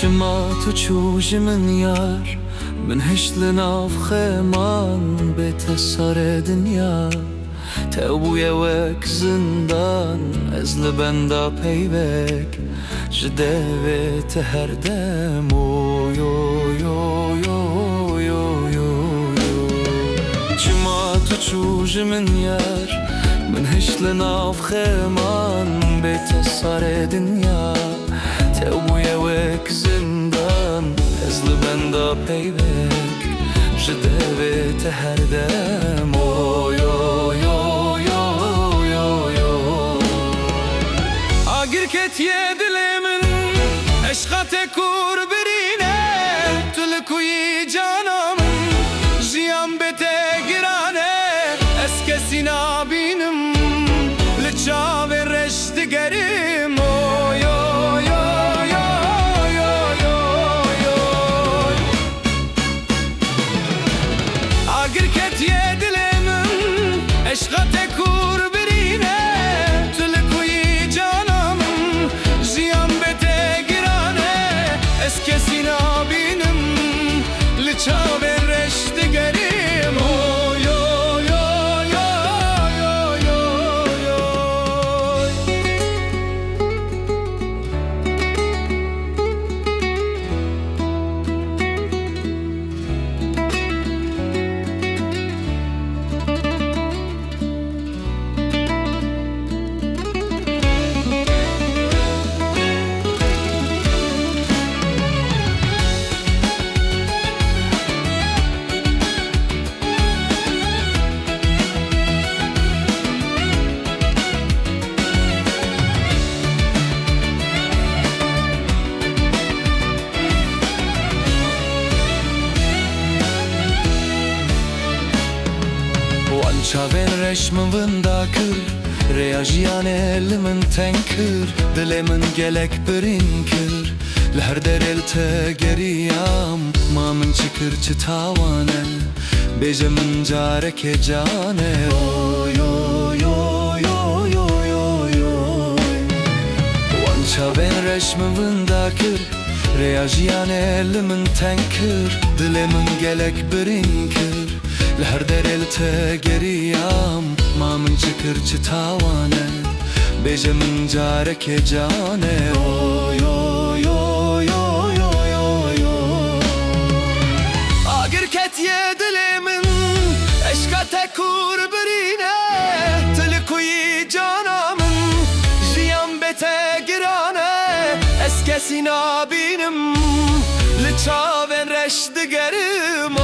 چما تو چوش من یار من هشل ناف خیمان به تسار دنیا توبوی وک زندان از لبندا پیوک جده و تهر دم چما تو چوش من یار من هشل ناف خیمان به تسار دنیا توبوی وک زندان از لبندا پیوک جده و تهر دم Girketiye dilimin eşkate kur birine Tülkuyi canımın ziyan bete girane Eskesin abinim Liça ve reşti gerim Girketiye dilimin eşkate kur birine Tülkuyi canımın Eskesin abinim Liça ve reşti gerim Çaven reşmin vında kır Reajiyan elimin tenkir Dilimin gelek birin kir Lher derel te geriyam Mamın çıkır çıtavane Bejemin careke cane Çaven reşmin vında kır Reajiyan elimin tenkir Dilimin gelek birin kir Lher derel te geriyam Mamın çıkır çıtavane Bejemin careke cane Agirketiye dilimin eşkate kur birine Tülkuyi canımın ziyan bete girane Eskesin abinim Liça ve reşti gerim